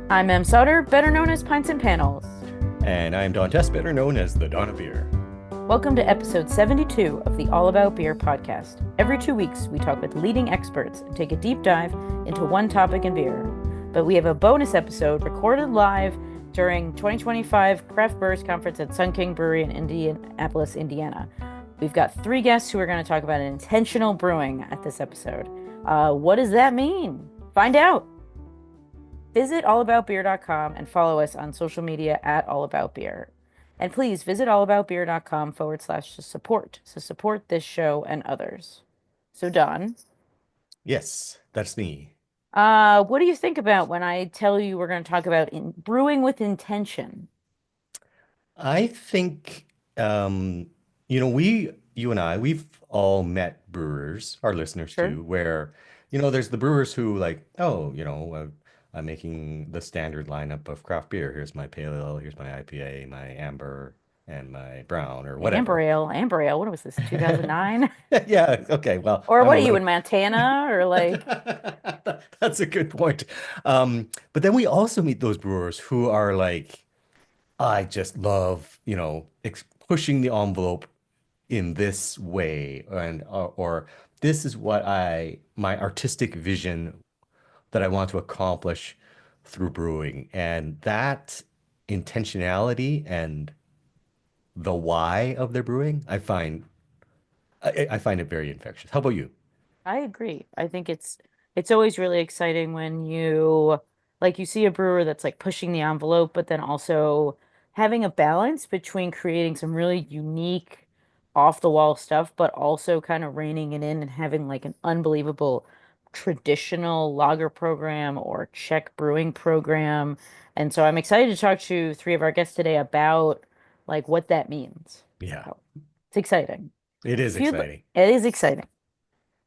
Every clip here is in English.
I'm Em Sutter, better known as Pints and Panels. And I'm Don Tess, better known as the Don of Beer. Welcome to episode 72 of the All About Beer podcast. Every 2 weeks, we talk with leading experts and take a deep dive into one topic in beer. But we have a bonus episode recorded live during 2025 Craft Brewers Conference at Sun King Brewery in Indianapolis, Indiana. We've got three guests who are going to talk about intentional brewing at this episode. What does that mean? Find out. Visit allaboutbeer.com and follow us on social media at allaboutbeer. And please visit allaboutbeer.com/support to support this show and others. So, Don, Yes, that's me. what do you think about when I tell you we're going to talk about brewing with intention? I think, you and I, we've all met brewers, our listeners Sure. too, where, there's the brewers who like, oh, I'm making the standard lineup of craft beer. Here's my pale ale, here's my IPA, my amber, and my brown or Amber whatever. Ale, Amber Ale. What was this, 2009? Yeah, okay, well, Or I'm what a are you little in Montana? Or like, That's a good point. But then we also meet those brewers who are like, I just love, ex pushing the envelope in this way, and or this is what my artistic vision that I want to accomplish through brewing, and that intentionality and the why of their brewing, I find it very infectious. How about you? I agree. I think it's always really exciting when you see a brewer that's like pushing the envelope, but then also having a balance between creating some really unique off the wall stuff, but also kind of reining it in and having like an unbelievable traditional lager program or Czech brewing program. And so I'm excited to talk to three of our guests today about like what that means. Yeah, So it's exciting. it is If you'd, exciting. it is exciting.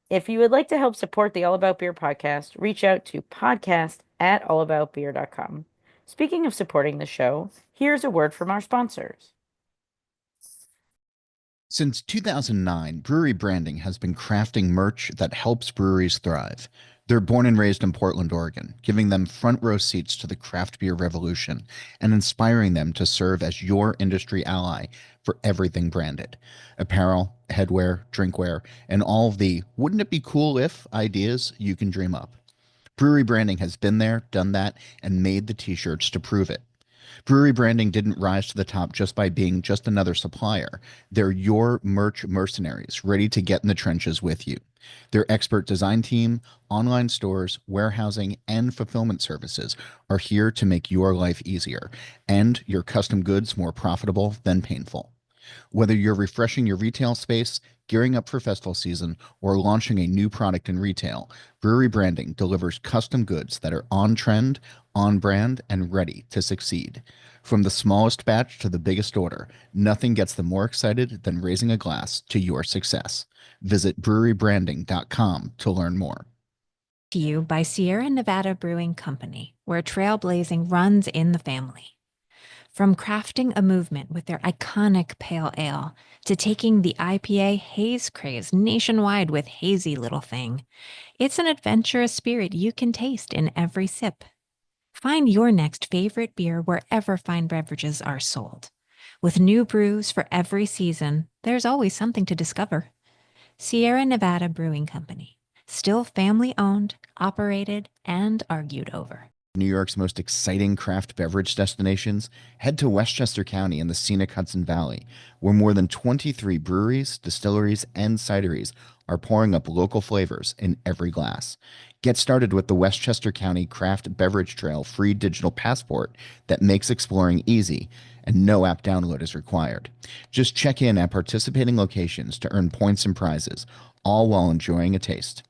If you would like to help support the All About Beer podcast, reach out to podcast@allaboutbeer.com. Speaking of supporting the show, here's a word from our sponsors. Since 2009, Brewery Branding has been crafting merch that helps breweries thrive. They're born and raised in Portland, Oregon, giving them front row seats to the craft beer revolution and inspiring them to serve as your industry ally for everything branded apparel, headwear, drinkware, and all of the wouldn't it be cool if ideas you can dream up. Brewery Branding has been there, done that, and made the t shirts to prove it. Brewery Branding didn't rise to the top just by being just another supplier. They're your merch mercenaries, ready to get in the trenches with you. Their expert design team, online stores, warehousing, and fulfillment services are here to make your life easier and your custom goods more profitable than painful. Whether you're refreshing your retail space, gearing up for festival season, or launching a new product in retail, Brewery Branding delivers custom goods that are on trend, on brand, and ready to succeed. From the smallest batch to the biggest order, nothing gets them more excited than raising a glass to your success. Visit brewerybranding.com to learn more. To you by Sierra Nevada Brewing Company, where trailblazing runs in the family. From crafting a movement with their iconic pale ale to taking the IPA haze craze nationwide with Hazy Little Thing, it's an adventurous spirit you can taste in every sip. Find your next favorite beer wherever fine beverages are sold. With new brews for every season, there's always something to discover. Sierra Nevada Brewing Company, still family owned, operated, and argued over. New York's most exciting craft beverage destinations, head to Westchester County in the scenic Hudson Valley, where more than 23 breweries, distilleries, and cideries are pouring up local flavors in every glass. Get started with the Westchester County Craft Beverage Trail free digital passport that makes exploring easy, and no app download is required. Just check in at participating locations to earn points and prizes, all while enjoying a taste.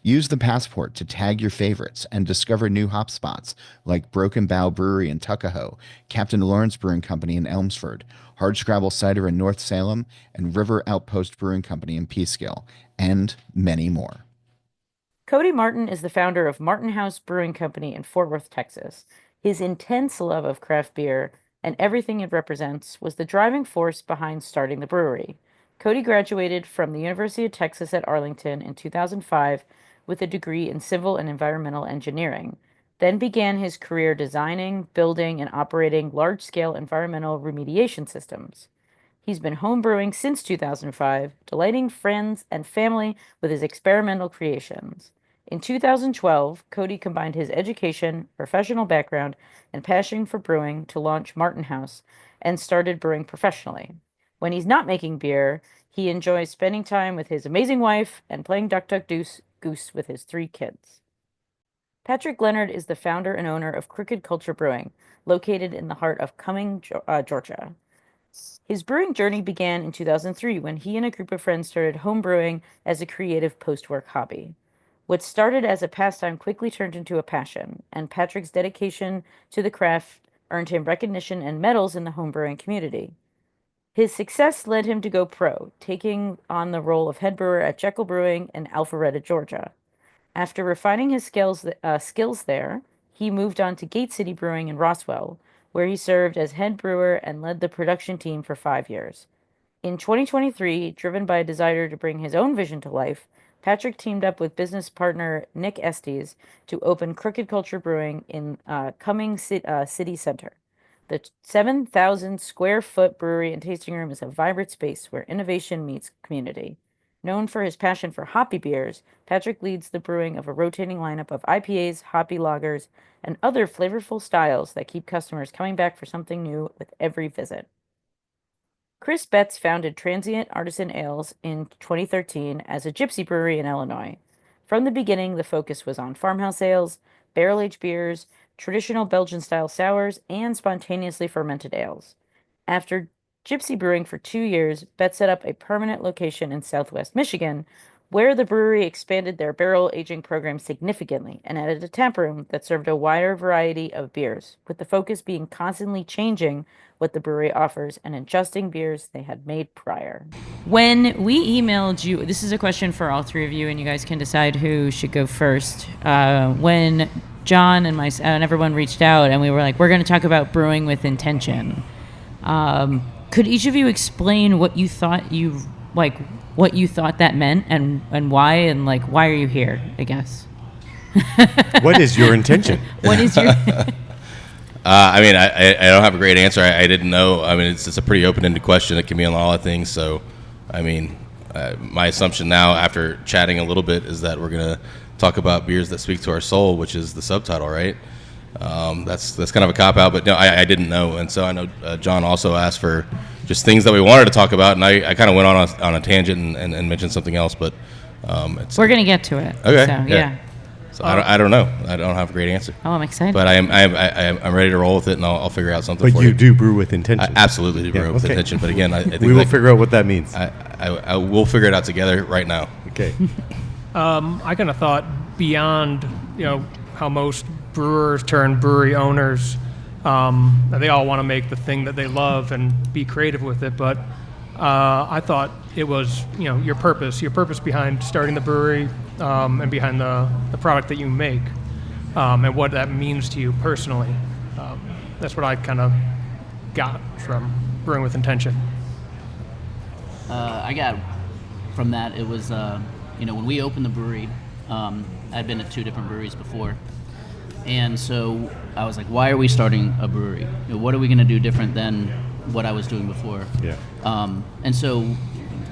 Use the passport to tag your favorites and discover new hop spots like Broken Bow Brewery in Tuckahoe, Captain Lawrence Brewing Company in Elmsford, Hardscrabble Cider in North Salem, and River Outpost Brewing Company in Peekskill, and many more. Cody Martin is the founder of Martin House Brewing Company in Fort Worth, Texas. His intense love of craft beer and everything it represents was the driving force behind starting the brewery. Cody graduated from the University of Texas at Arlington in 2005 with a degree in civil and environmental engineering. then began his career designing, building, and operating large-scale environmental remediation systems. He's been homebrewing since 2005, delighting friends and family with his experimental creations. In 2012, Cody combined his education, professional background, and passion for brewing to launch Martin House and started brewing professionally. When he's not making beer, he enjoys spending time with his amazing wife and playing Duck Duck Goose with his 3 kids. Patrick Leonard is the founder and owner of Crooked Culture Brewing, located in the heart of Cumming, Georgia. His brewing journey began in 2003 when he and a group of friends started home brewing as a creative post-work hobby. What started as a pastime quickly turned into a passion, and Patrick's dedication to the craft earned him recognition and medals in the homebrewing community. His success led him to go pro, taking on the role of head brewer at Jekyll Brewing in Alpharetta, Georgia. After refining his skills there, he moved on to Gate City Brewing in Roswell, where he served as head brewer and led the production team for 5 years. In 2023, driven by a desire to bring his own vision to life, Patrick teamed up with business partner Nick Estes to open Crooked Culture Brewing in Cumming City Center. The 7,000 square foot brewery and tasting room is a vibrant space where innovation meets community. Known for his passion for hoppy beers, Patrick leads the brewing of a rotating lineup of IPAs, hoppy lagers, and other flavorful styles that keep customers coming back for something new with every visit. Chris Betts founded Transient Artisan Ales in 2013 as a gypsy brewery in Illinois. From the beginning, the focus was on farmhouse ales, barrel-aged beers, traditional Belgian-style sours, and spontaneously fermented ales. After gypsy brewing for 2 years, Betts set up a permanent location in Southwest Michigan, where the brewery expanded their barrel aging program significantly and added a tap room that served a wider variety of beers, with the focus being constantly changing what the brewery offers and adjusting beers they had made prior. When we emailed you, this is a question for all 3 of you, and you guys can decide who should go first. When John and everyone reached out, and we were like, we're going to talk about brewing with intention. Could each of you explain what you thought that meant and why, and like, why are you here, I guess? What is your intention? What is your... I mean, I don't have a great answer. I didn't know. I mean, it's a pretty open-ended question. It can be on a lot of things. So, I mean, my assumption now after chatting a little bit is that we're going to talk about beers that speak to our soul, which is the subtitle, right? That's kind of a cop-out, but no, I didn't know. And so I know John also asked for just things that we wanted to talk about, and I kind of went on a tangent and mentioned something else, but we're going to get to it. Okay. So, yeah. So I don't know. I don't have a great answer. Oh, I'm excited. But I'm ready to roll with it, and I'll figure out something. But for you do brew with intention. I absolutely do brew with intention. But again, I think we will figure out what that means. I will figure it out together right now. Okay. I kind of thought beyond, how most brewers turn brewery owners, they all want to make the thing that they love and be creative with it. But I thought it was, your purpose behind starting the brewery, and behind the product that you make, and what that means to you personally. That's what I kind of got from Brewing with Intention. I got from that, it was, when we opened the brewery, I'd been at 2 different breweries before. And so I was like, why are we starting a brewery? What are we going to do different than what I was doing before? Yeah. And so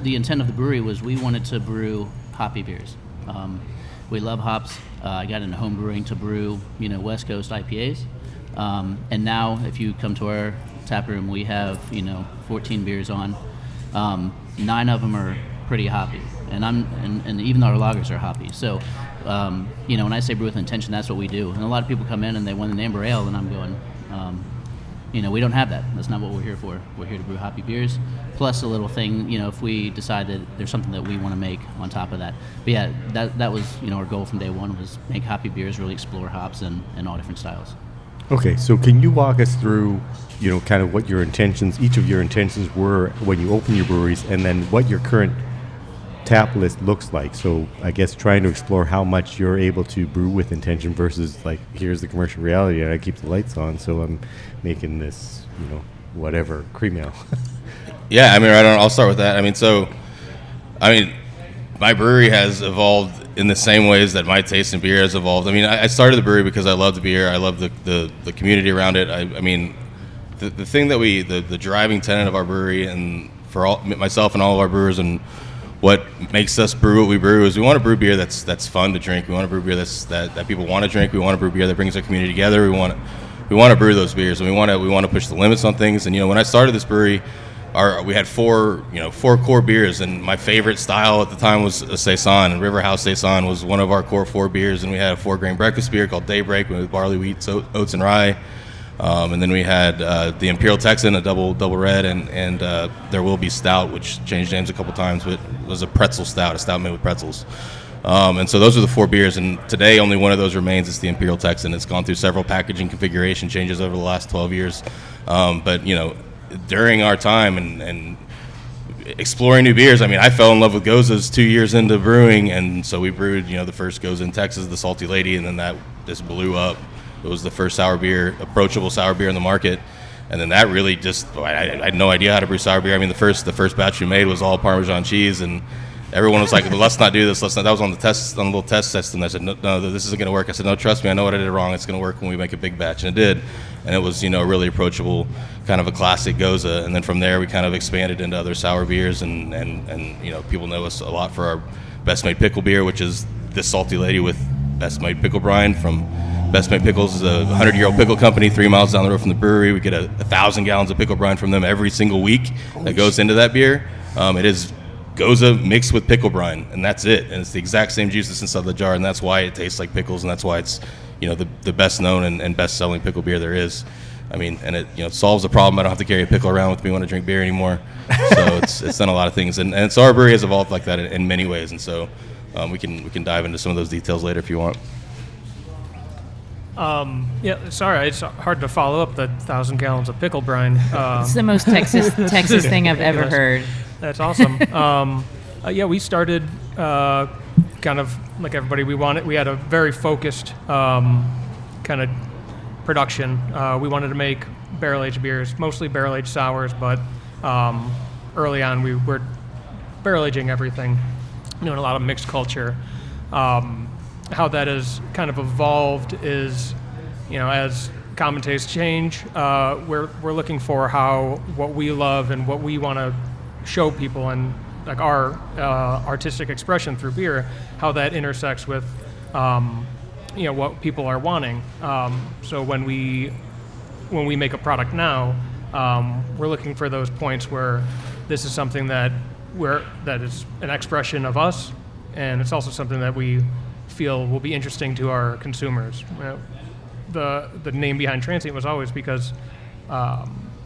the intent of the brewery was we wanted to brew hoppy beers. We love hops. I got into home brewing to brew, West Coast IPAs. And now if you come to our tap room, we have, 14 beers on. 9 of them are pretty hoppy. And even our lagers are hoppy. So, when I say brew with intention, that's what we do. And a lot of people come in and they want an amber ale, and I'm going, we don't have that. That's not what we're here for. We're here to brew hoppy beers, plus a little thing, if we decide that there's something that we want to make on top of that. But yeah, that was, our goal from day one was make hoppy beers, really explore hops and all different styles. Okay, so can you walk us through, kind of what each of your intentions were when you opened your breweries, and then what your current tap list looks like? So I guess trying to explore how much you're able to brew with intention versus like, here's the commercial reality and I keep the lights on, so I'm making this, whatever, cream ale. Yeah, I mean, I'll start with that. My brewery has evolved in the same ways that my taste in beer has evolved. I mean, I started the brewery because I love the beer. I love the community around it. I mean, the thing that the driving tenet of our brewery, and for myself and all of our brewers, and what makes us brew what we brew, is we want to brew beer that's fun to drink. We want to brew beer that people want to drink. We want to brew beer that brings our community together. We want to brew those beers, and we want to push the limits on things. And when I started this brewery, we had four core beers, and my favorite style at the time was a Saison, and River House Saison was one of our core 4 beers. And we had a 4-grain breakfast beer called Daybreak with barley, wheat, oats, and rye. And then we had the Imperial Texan, a double red, and There Will Be Stout, which changed names a couple times, but it was a pretzel stout, a stout made with pretzels. And so those are the 4 beers, and today only one of those remains. It's the Imperial Texan. It's gone through several packaging configuration changes over the last 12 years. But during our time and exploring new beers, I mean, I fell in love with Gozas 2 years into brewing, and so we brewed the first Goza in Texas, the Salty Lady, and then that just blew up. It was the first sour beer, approachable sour beer in the market, and then that really just I had no idea how to brew sour beer. I mean, the first batch we made was all Parmesan cheese, and everyone was like, well, let's not do this. That was on the little test system. I said, no, this isn't going to work. I said, no, trust me, I know what I did wrong. It's going to work when we make a big batch, and it did. And it was really approachable, kind of a classic Goza. And then from there, we kind of expanded into other sour beers, and people know us a lot for our Best Made Pickle beer, which is this Salty Lady with Best Made Pickle brine from Best Made Pickles. Is a 100-year-old pickle company 3 miles down the road from the brewery. We get 1,000 gallons of pickle brine from them every single week that goes into that beer. It is Goza mixed with pickle brine, and that's it. And it's the exact same juice that's inside the jar, and that's why it tastes like pickles, and that's why it's the best known and best selling pickle beer there is. I mean, and it solves the problem. I don't have to carry a pickle around with me when I drink beer anymore. So it's done a lot of things, and so our brewery has evolved like that in many ways. And so we can dive into some of those details later if you want. Sorry, it's hard to follow up the 1,000 gallons of pickle brine. It's the most Texas thing I've ever heard. That's awesome. We started kind of like everybody. We had a very focused kind of production. We wanted to make barrel-aged beers, mostly barrel-aged sours, but early on we were barrel-aging everything, doing a lot of mixed culture. How that has kind of evolved is, as common tastes change, we're looking for how what we love and what we want to show people, and like our artistic expression through beer, how that intersects with what people are wanting. So when we make a product now, we're looking for those points where this is something that is an expression of us, and it's also something that we feel will be interesting to our consumers. The name behind Transient was always because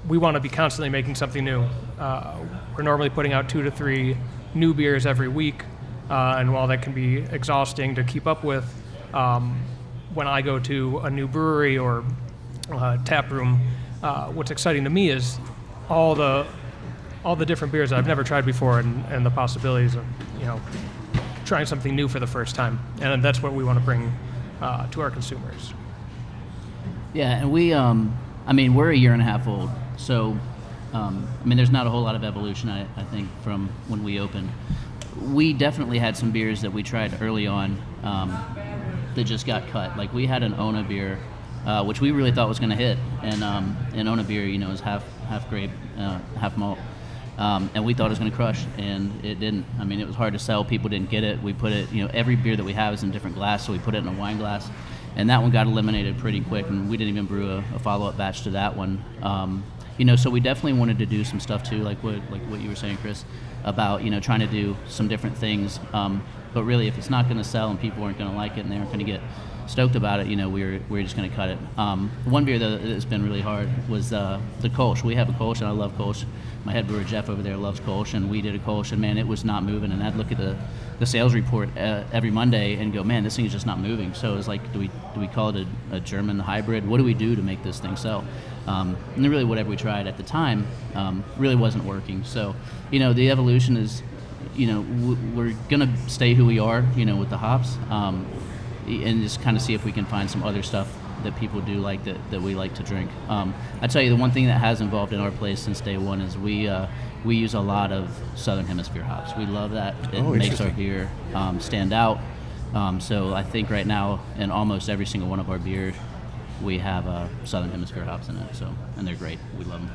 we want to be constantly making something new. We're normally putting out 2 to 3 new beers every week, and while that can be exhausting to keep up with, when I go to a new brewery or tap room, what's exciting to me is all the different beers I've never tried before, and the possibilities of trying something new for the first time, and that's what we want to bring to our consumers. Yeah, and we're a year and a half old, so there's not a whole lot of evolution, I think, from when we opened. We definitely had some beers that we tried early on that just got cut. Like we had an Ona beer, which we really thought was going to hit, and Ona beer, is half grape, half malt. And we thought it was going to crush, and it didn't. It was hard to sell. People didn't get it. We put it, every beer that we have is in a different glass, so we put it in a wine glass, and that one got eliminated pretty quick, and we didn't even brew a follow-up batch to that one. So we definitely wanted to do some stuff too, like what you were saying, Chris, about trying to do some different things. But really, if it's not going to sell and people aren't going to like it and they aren't going to get stoked about it, we're just going to cut it. One beer that's been really hard was the Kolsch. We have a Kolsch, and I love Kolsch. My head brewer Jeff over there loves Kolsch, and we did a Kolsch, and man, it was not moving. And I'd look at the sales report every Monday and go, man, this thing is just not moving. So it was like, do we call it a German hybrid? What do we do to make this thing sell? And then really whatever we tried at the time really wasn't working. So the evolution is, we're gonna stay who we are, with the hops, and just kind of see if we can find some other stuff that people do like that we like to drink. I tell you, the one thing that has involved in our place since day one is we use a lot of Southern Hemisphere hops. We love that. It makes our beer stand out. So I think right now in almost every single one of our beers, we have Southern Hemisphere hops in it. So, and they're great. We love them.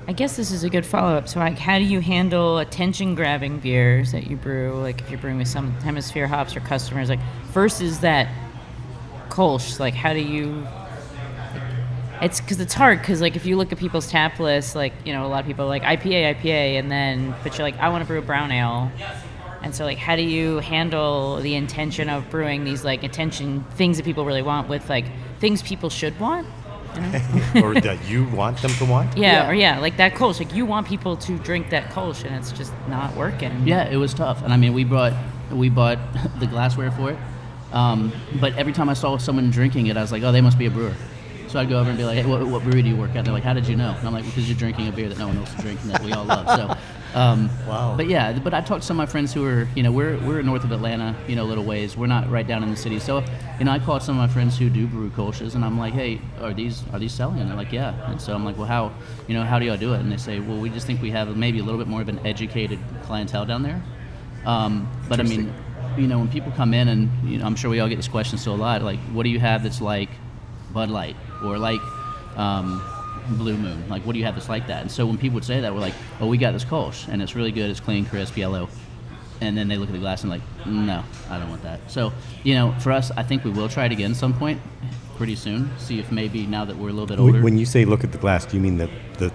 I guess this is a good follow-up. So, like, how do you handle attention-grabbing beers that you brew? Like, if you're brewing with some hemisphere hops or customers, like, versus that Kolsch, like, how do you... It's because it's hard because, like, if you look at people's tap lists, like, you know, a lot of people are like IPA, and then, but you're like, I want to brew a brown ale. And so, like, how do you handle the intention of brewing these, like, attention things that people really want with, like, things people should want? You know? Or that you want them to want? Yeah, like that Kolsch. Like, you want people to drink that Kolsch, and it's just not working. Yeah, it was tough. And I mean, we bought the glassware for it. But every time I saw someone drinking it, I was like, oh, they must be a brewer. So I'd go over and be like, hey, what brewery do you work at? They're like, how did you know? And I'm like, because you're drinking a beer that no one else is drinking that we all love. So, Wow. But yeah, but I talked to some of my friends who are, you know, we're north of Atlanta, you know, a little ways. We're not right down in the city. So, you know, I called some of my friends who do brew Kolsch's, and I'm like, hey, are these selling? And they're like, yeah. And so I'm like, well, how do y'all do it? And they say, well, we just think we have maybe a little bit more of an educated clientele down there. But I mean, you know, when people come in, and you know, I'm sure we all get this question still a lot, like, what do you have that's like Bud Light or like Blue Moon? Like, what do you have that's like that? And so when people would say that, we're like, oh, we got this Kolsch, and it's really good, it's clean, crisp, yellow. And then they look at the glass and like, no, I don't want that. So, you know, for us, I think we will try it again some point pretty soon, see if maybe now that we're a little bit older. When you say look at the glass, do you mean the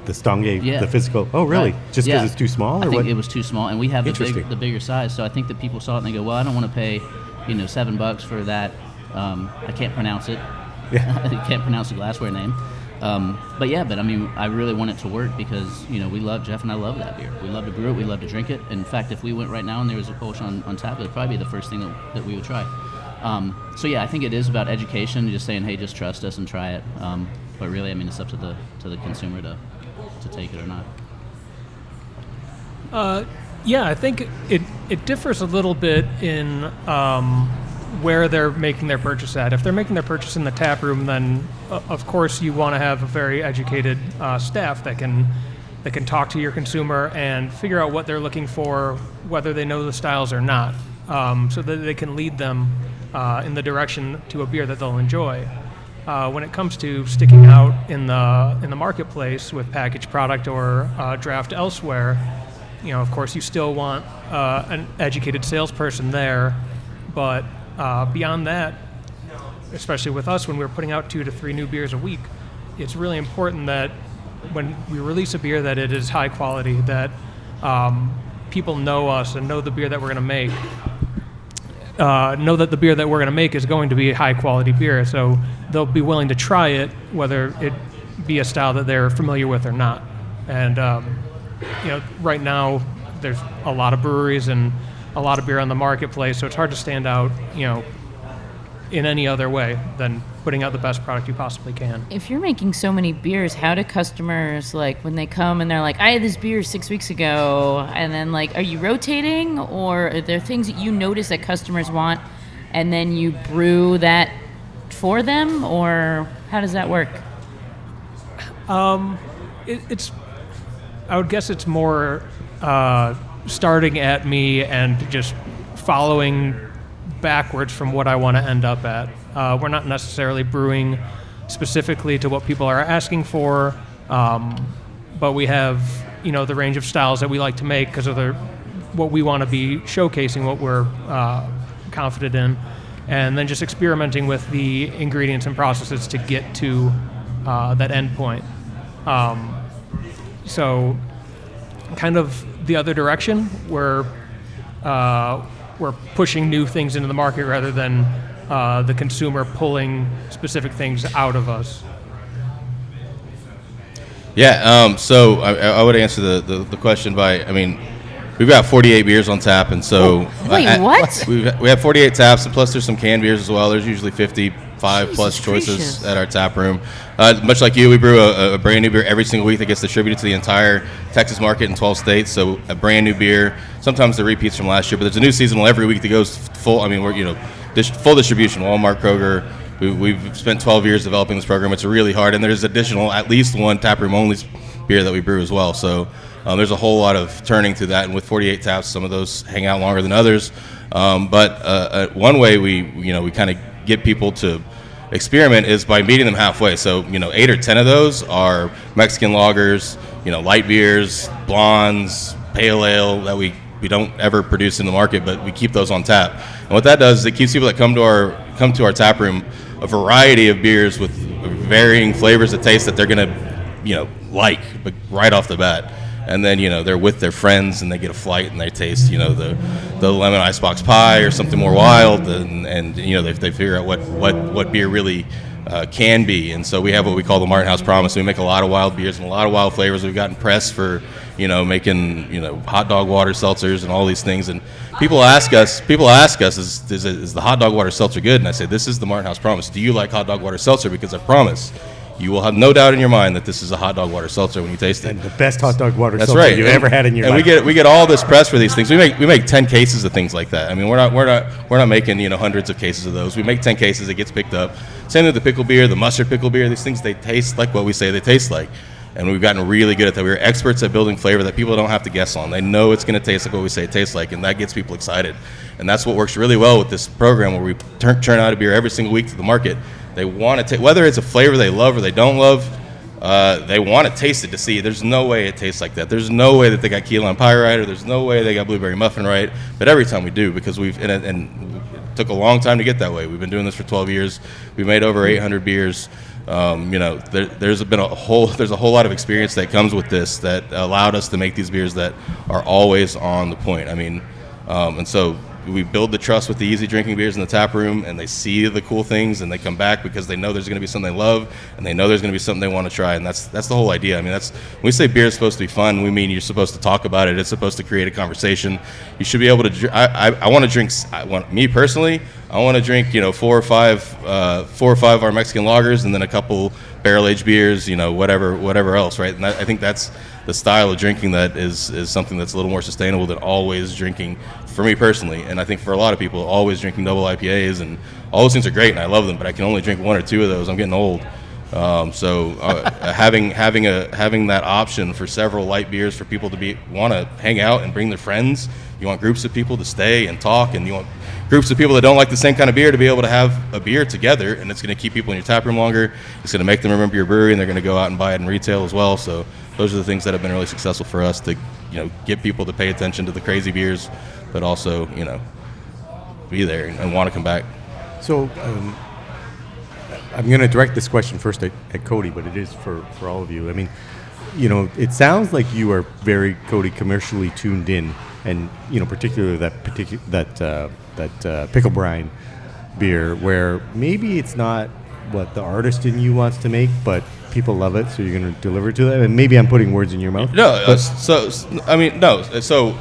Stange, Yeah. the physical? Oh, really? Right. Just because it's too small? I Or think what? it was too small, and we have Interesting. the bigger size. So I think that people saw it and they go, well, I don't want to pay, you know, $7 for that. I can't pronounce it. Yeah. I can't pronounce the glassware name. But I mean, I really want it to work because, you know, Jeff and I love that beer. We love to brew it. We love to drink it. In fact, if we went right now and there was a Kolsch on tap, it would probably be the first thing that we would try. So yeah, I think it is about education, just saying, hey, just trust us and try it. But really, I mean, it's up to the consumer to take it or not. Yeah, I think it differs a little bit in where they're making their purchase at. If they're making their purchase in the tap room, then of course you want to have a very educated staff that can talk to your consumer and figure out what they're looking for, whether they know the styles or not, so that they can lead them in the direction to a beer that they'll enjoy. When it comes to sticking out in the marketplace with packaged product or draft elsewhere, you know, of course, you still want an educated salesperson there, but beyond that, especially with us, when we're putting out 2 to 3 new beers a week, it's really important that when we release a beer that it is high quality, that people know us and know the beer that we're going to make. Know that the beer that we're going to make is going to be a high quality beer, so they'll be willing to try it, whether it be a style that they're familiar with or not. And you know, right now there's a lot of breweries and a lot of beer on the marketplace, so it's hard to stand out, you know, in any other way than putting out the best product you possibly can. If you're making so many beers, how do customers, like, when they come and they're like, I had this beer 6 weeks ago, and then, like, are you rotating, or are there things that you notice that customers want and then you brew that for them, or how does that work? It's I would guess it's more starting at me and just following backwards from what I want to end up at. We're not necessarily brewing specifically to what people are asking for, but we have, you know, the range of styles that we like to make because of what we want to be showcasing, what we're confident in, and then just experimenting with the ingredients and processes to get to that end point. So kind of the other direction, we're pushing new things into the market rather than the consumer pulling specific things out of us. Yeah, so I would answer the question by, I mean, we've got 48 beers on tap, and so... Wait, what? We have 48 taps, and plus there's some canned beers as well. There's usually 50-plus Jesus choices gracious. at our tap room. Much like you, we brew a brand new beer every single week that gets distributed to the entire Texas market in 12 states, so a brand new beer. Sometimes the repeats from last year, but there's a new seasonal every week that goes full. I mean, we're, you know, full distribution, Walmart, Kroger. We've spent 12 years developing this program. It's really hard, and there's additional, at least one taproom only beer that we brew as well. So there's a whole lot of turning through that, and with 48 taps, some of those hang out longer than others. But one way we kind of get people to experiment is by meeting them halfway. So 8 or 10 of those are Mexican lagers, light beers, blondes, pale ale that we don't ever produce in the market, but we keep those on tap. And what that does is it keeps people that come to our tap room a variety of beers with varying flavors of taste that they're gonna like, but right off the bat. And then they're with their friends and they get a flight and they taste the lemon icebox pie or something more wild, and they figure out what beer really can be. And so we have what we call the Martin House Promise. We make a lot of wild beers and a lot of wild flavors. We've gotten press for making hot dog water seltzers and all these things. And people ask us is the hot dog water seltzer good? And I say, this is the Martin House Promise. Do you like hot dog water seltzer? Because I promise you will have no doubt in your mind that this is a hot dog water seltzer when you taste it. And the best hot dog water That's seltzer right. you've ever had in your life. And we get all this press for these things. We make 10 cases of things like that. I mean, we're not making hundreds of cases of those. We make 10 cases, it gets picked up. Same with the pickle beer, the mustard pickle beer. These things, they taste like what we say they taste like. And we've gotten really good at that. We're experts at building flavor that people don't have to guess on. They know it's going to taste like what we say it tastes like, and that gets people excited. And that's what works really well with this program, where we turn out a beer every single week to the market. They want to whether it's a flavor they love or they don't love. They want to taste it to see. There's no way it tastes like that. There's no way that they got key lime pie right, or there's no way they got blueberry muffin right. But every time we do, because and it took a long time to get that way. We've been doing this for 12 years. We've made over 800 beers. There's a whole lot of experience that comes with this that allowed us to make these beers that are always on the point. I mean, and so we build the trust with the easy drinking beers in the tap room, and they see the cool things and they come back because they know there's going to be something they love, and they know there's going to be something they want to try. And that's the whole idea. I mean, when we say beer is supposed to be fun, we mean you're supposed to talk about it. It's supposed to create a conversation. You should be able to I want to drink, me personally, I want to drink 4 or 5 of our Mexican lagers, and then a couple barrel-aged beers, whatever else, right? And I think that's the style of drinking that is something that's a little more sustainable than always drinking, for me personally. And I think for a lot of people, always drinking double IPAs and all those things are great, and I love them, but I can only drink 1 or 2 of those. I'm getting old. Having that option for several light beers for people to want to hang out and bring their friends. You want groups of people to stay and talk, and you want groups of people that don't like the same kind of beer to be able to have a beer together, and it's going to keep people in your tap room longer. It's going to make them remember your brewery, and they're going to go out and buy it in retail as well. So those are the things that have been really successful for us to get people to pay attention to the crazy beers, but also be there and want to come back. So I'm going to direct this question first at Cody, but it is for all of you. I mean, it sounds like you are very, Cody, commercially tuned in, and particularly that pickle brine beer, where maybe it's not what the artist in you wants to make, but people love it, so you're going to deliver to them. And maybe I'm putting words in your mouth. No, So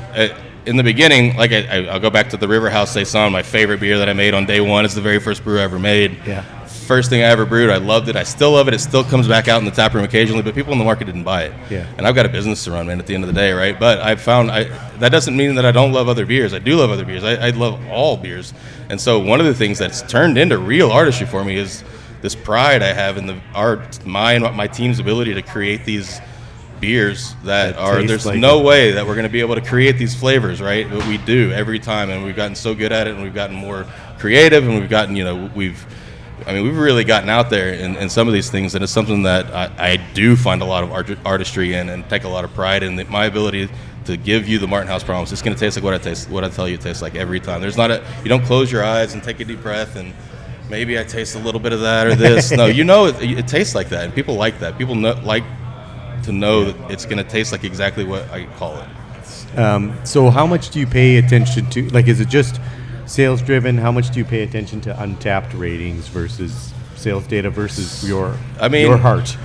in the beginning, like I'll go back to the River House Saison, my favorite beer that I made on day one. It's the very first brew I ever made. Yeah. First thing I ever brewed. I loved it. I still love it. It still comes back out in the tap room occasionally, but people in the market didn't buy it. Yeah. And I've got a business to run, man, at the end of the day, right? But I found that doesn't mean that I don't love other beers. I do love other beers. I love all beers. And so one of the things that's turned into real artistry for me is this pride I have in my team's ability to create these beers that there's like no way that we're going to be able to create these flavors, right? But we do every time, and we've gotten so good at it, and we've gotten more creative, and we've gotten, we've really gotten out there in some of these things, and it's something that I do find a lot of artistry in and take a lot of pride in. My ability to give you the Martin House Promise, it's going to taste like what I tell you it tastes like every time. There's not you don't close your eyes and take a deep breath and maybe I taste a little bit of that or this. No, it tastes like that, and people like that. People like to know that it's going to taste like exactly what I call it. So how much do you pay attention to, like, is it just sales driven? How much do you pay attention to untapped ratings versus sales data versus your heart?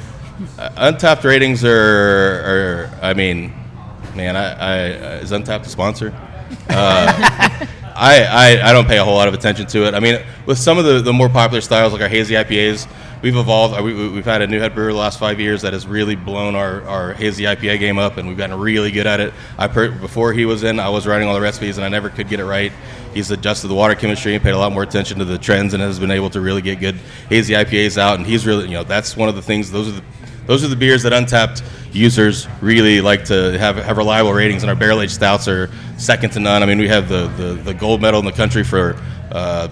Untapped ratings are is Untapped a sponsor? I don't pay a whole lot of attention to it. I mean, with some of the more popular styles like our hazy IPAs, we've evolved. We've had a new head brewer the last 5 years that has really blown our hazy IPA game up, and we've gotten really good at it. Before he was in, I was writing all the recipes, and I never could get it right. He's adjusted the water chemistry and paid a lot more attention to the trends, and has been able to really get good hazy IPAs out. And he's really, that's one of the things. Those are those are the beers that Untapped users really like to have reliable ratings, and our barrel-aged stouts are second to none. I mean, we have the gold medal in the country for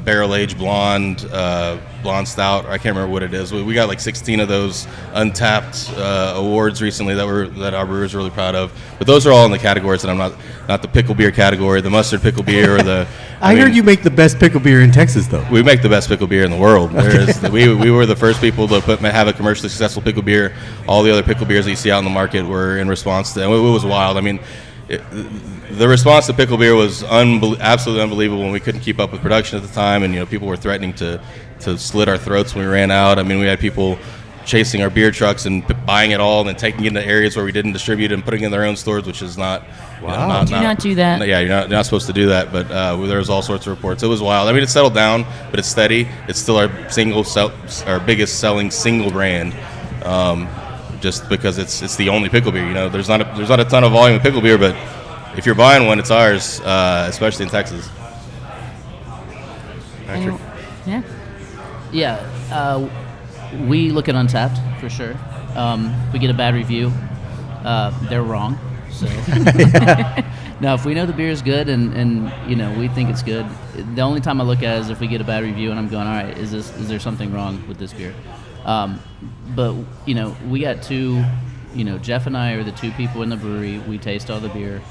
barrel-aged blonde stout. I can't remember what it is. We got like 16 of those Untapped awards recently that our brewers are really proud of. But those are all in the categories that I'm not the pickle beer category, the mustard pickle beer, or the. I heard you make the best pickle beer in Texas, though. We make the best pickle beer in the world. We were the first people to have a commercially successful pickle beer. All the other pickle beers that you see out in the market were in response to, and it was wild. I mean, the response to pickle beer was absolutely unbelievable when we couldn't keep up with production at the time, and people were threatening to slit our throats when we ran out. I mean, we had people chasing our beer trucks and buying it all and then taking it into areas where we didn't distribute it and putting it in their own stores, which is not. Wow. Do not do that. Yeah, you're not supposed to do that. But there was all sorts of reports. It was wild. I mean, it's settled down, but it's steady. It's still our biggest selling single brand. Just because it's the only pickle beer. There's not a ton of volume of pickle beer, but if you're buying one, it's ours, especially in Texas. Any- yeah. Yeah, we look at Untapped for sure. If we get a bad review, they're wrong. So now, if we know the beer is good and we think it's good, the only time I look at it is if we get a bad review and I'm going, all right, is there something wrong with this beer? But we got two. Jeff and I are the two people in the brewery. We taste all the beer.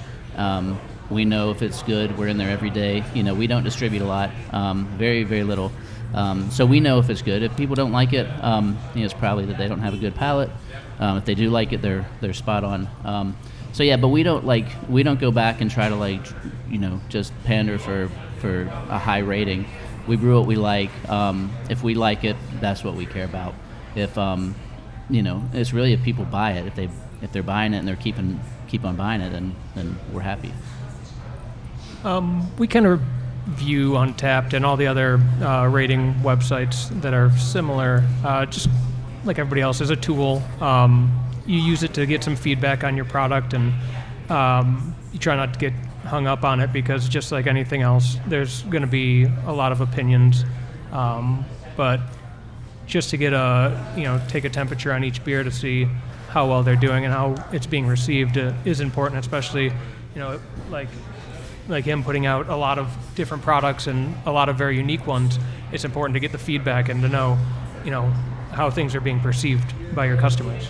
We know if it's good. We're in there every day. We don't distribute a lot, very, very little. So we know if it's good. If people don't like it, it's probably that they don't have a good palate. If they do like it, they're spot on. So yeah, but we don't go back and try to just pander for a high rating. We brew what we like. If we like it, that's what we care about. If it's really if people buy it. If they're buying it and they're keep on buying it, then we're happy. We kind of view Untapped and all the other rating websites that are similar, just like everybody else, as a tool. You use it to get some feedback on your product, and you try not to get hung up on it, because just like anything else, there's going to be a lot of opinions. But just to get take a temperature on each beer to see how well they're doing and how it's being received is important, especially like him putting out a lot of different products and a lot of very unique ones. It's important to get the feedback and to know how things are being perceived by your customers.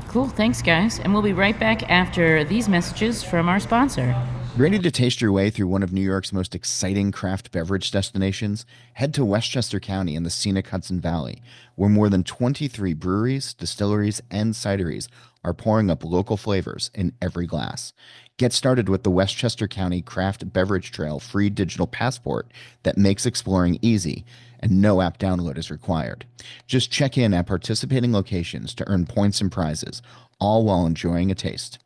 Cool. Thanks, guys. And we'll be right back after these messages from our sponsor. Ready to taste your way through one of New York's most exciting craft beverage destinations? Head to Westchester County in the scenic Hudson Valley, where more than 23 breweries, distilleries, and cideries are pouring up local flavors in every glass. Get started with the Westchester County Craft Beverage Trail free digital passport that makes exploring easy, and no app download is required. Just check in at participating locations to earn points and prizes, all while enjoying a taste.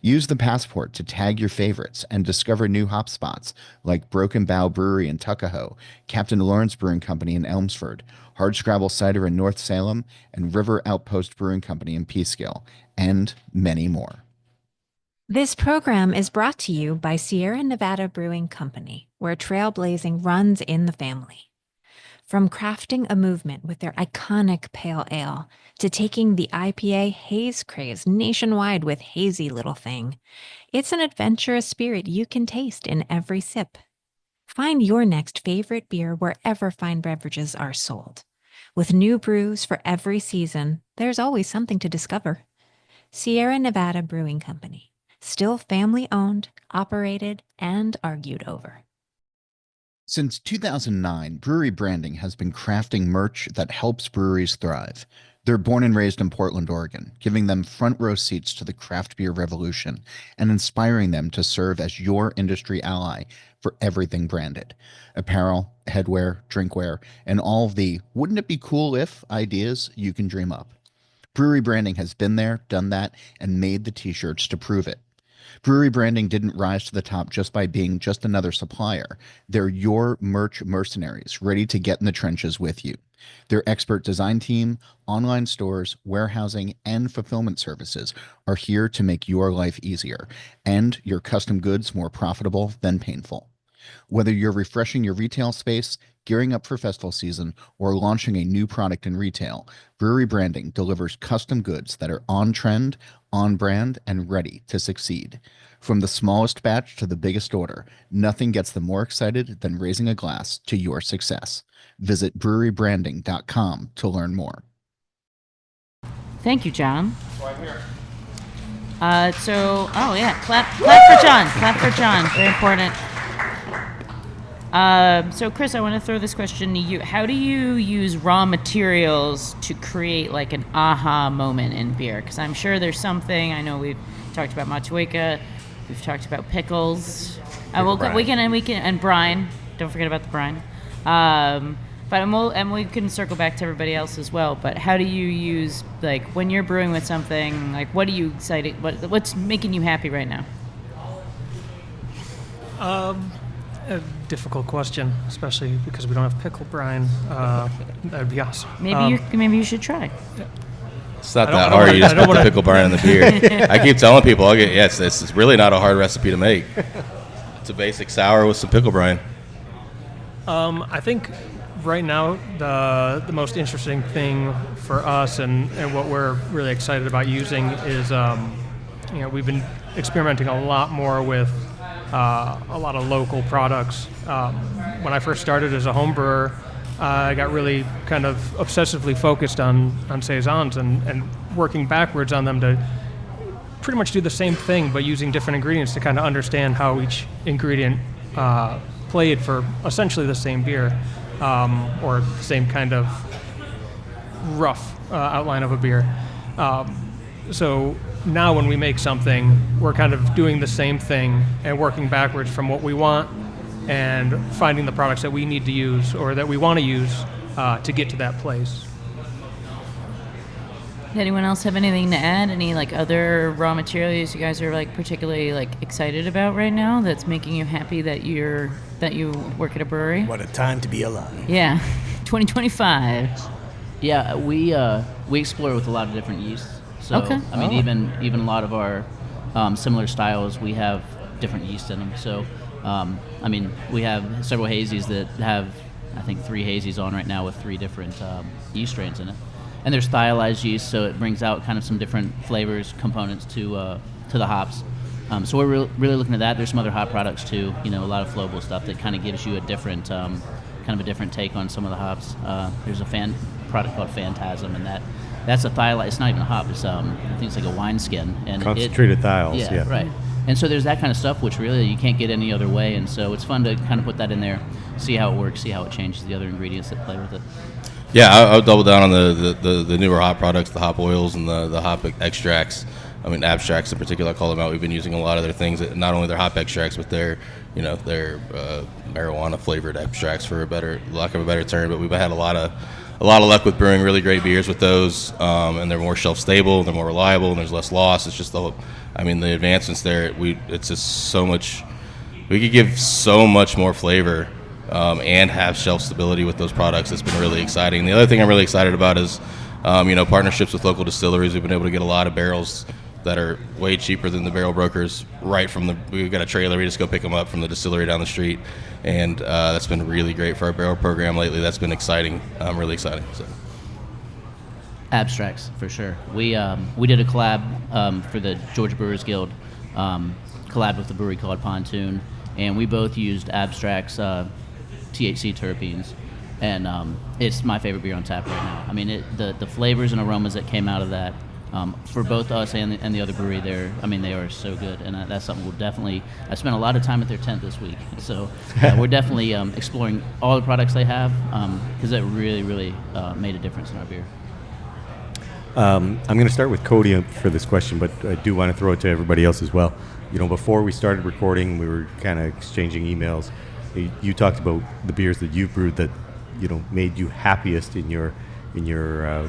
Use the passport to tag your favorites and discover new hop spots like Broken Bow Brewery in Tuckahoe, Captain Lawrence Brewing Company in Elmsford, Hardscrabble Cider in North Salem, and River Outpost Brewing Company in Peekskill, and many more. This program is brought to you by Sierra Nevada Brewing Company, where trailblazing runs in the family. From crafting a movement with their iconic pale ale to taking the IPA haze craze nationwide with Hazy Little Thing, it's an adventurous spirit you can taste in every sip. Find your next favorite beer wherever fine beverages are sold. With new brews for every season, there's always something to discover. Sierra Nevada Brewing Company, still family-owned, operated, and argued over. Since 2009, Brewery Branding has been crafting merch that helps breweries thrive. They're born and raised in Portland, Oregon, giving them front row seats to the craft beer revolution and inspiring them to serve as your industry ally for everything branded. Apparel, headwear, drinkware, and all of the wouldn't it be cool if ideas you can dream up. Brewery Branding has been there, done that, and made the t-shirts to prove it. Brewery Branding didn't rise to the top just by being just another supplier. They're your merch mercenaries, ready to get in the trenches with you. Their expert design team, online stores, warehousing, and fulfillment services are here to make your life easier and your custom goods more profitable than painful. Whether you're refreshing your retail space, gearing up for festival season, or launching a new product in retail, Brewery Branding delivers custom goods that are on trend, on brand, and ready to succeed. From the smallest batch to the biggest order, nothing gets them more excited than raising a glass to your success. Visit brewerybranding.com to learn more. Thank you, John. Clap for John. Clap for John. Very important. So Chris, I want to throw this question to you. How do you use raw materials to create like an aha moment in beer? Because I'm sure there's something. I know we've talked about Machueca, we've talked about pickles. We can brine. Don't forget about the brine. But we can circle back to everybody else as well. But how do you use, like, when you're brewing with something, like, what are you excited? What's making you happy right now? A difficult question, especially because we don't have pickle brine. That'd be awesome. Maybe you should try. It's not that hard. You just put the pickle brine in the beer. I keep telling people, it's really not a hard recipe to make. It's a basic sour with some pickle brine. I think right now the most interesting thing for us and what we're really excited about using is we've been experimenting a lot more with a lot of local products. When I first started as a home brewer, I got really kind of obsessively focused on saisons and working backwards on them to pretty much do the same thing but using different ingredients to kind of understand how each ingredient played for essentially the same beer or the same kind of rough outline of a beer. So now when we make something, we're kind of doing the same thing and working backwards from what we want and finding the products that we need to use or that we want to use to get to that place. Anyone else have anything to add? Any like other raw materials you guys are like particularly like excited about right now that's making you happy that you work at a brewery? What a time to be alive. Yeah, 2025. Yeah, we explore with a lot of different yeasts. So Okay. I mean, even a lot of our similar styles, we have different yeast in them. So I mean, we have several hazies that have, I think, 3 hazies on right now with 3 different yeast strains in it. And they're stylized yeast, so it brings out kind of some different flavors, components to the hops. So we're really looking at that. There's some other hop products too, a lot of flowable stuff that kind of gives you a different, kind of a different take on some of the hops. There's a product called Phantasm, and that's a thiolite. It's not even a hop. It's I think it's like a wineskin. And Concentrated thiols. Yeah, right. And so there's that kind of stuff which really you can't get any other way. And so it's fun to kind of put that in there, see how it works, see how it changes the other ingredients that play with it. Yeah, I'll double down on the newer hop products, the hop oils and the hop extracts. I mean, abstracts in particular, I call them out. We've been using a lot of their things, not only their hop extracts, but their marijuana flavored abstracts, for lack of a better term. But we've had a lot of luck with brewing really great beers with those, and they're more shelf stable, they're more reliable, and there's less loss. It's just the advancements there. It's just so much. We could give so much more flavor. And have shelf stability with those products. It's been really exciting. The other thing I'm really excited about is, partnerships with local distilleries. We've been able to get a lot of barrels that are way cheaper than the barrel brokers. We've got a trailer. We just go pick them up from the distillery down the street, and that's been really great for our barrel program lately. That's been exciting. Really exciting. So. Abstracts for sure. We did a collab for the Georgia Brewers Guild, collab with a brewery called Pontoon, and we both used abstracts. THC terpenes, and it's my favorite beer on tap right now. I mean, the flavors and aromas that came out of that for both us and the other brewery there, I mean, they are so good, and that's something we'll definitely. I spent a lot of time at their tent this week, so we're definitely exploring all the products they have because that really made a difference in our beer. I'm going to start with Cody for this question, but I do want to throw it to everybody else as well. Before we started recording, we were kind of exchanging emails. You talked about the beers that you've brewed that made you happiest in your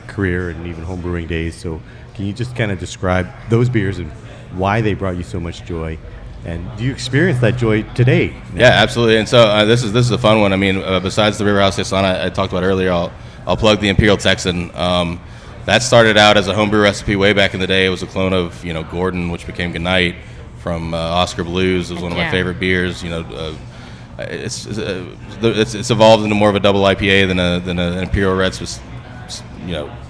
career and even home brewing days. So can you just kind of describe those beers and why they brought you so much joy? And do you experience that joy today? Yeah, absolutely. And so this is a fun one. I mean, besides the River House Saison I talked about earlier, I'll plug the Imperial Texan. That started out as a homebrew recipe way back in the day. It was a clone of Gordon, which became Goodnight from Oscar Blues. It was one of my favorite beers. it's evolved into more of a double IPA than an Imperial Red,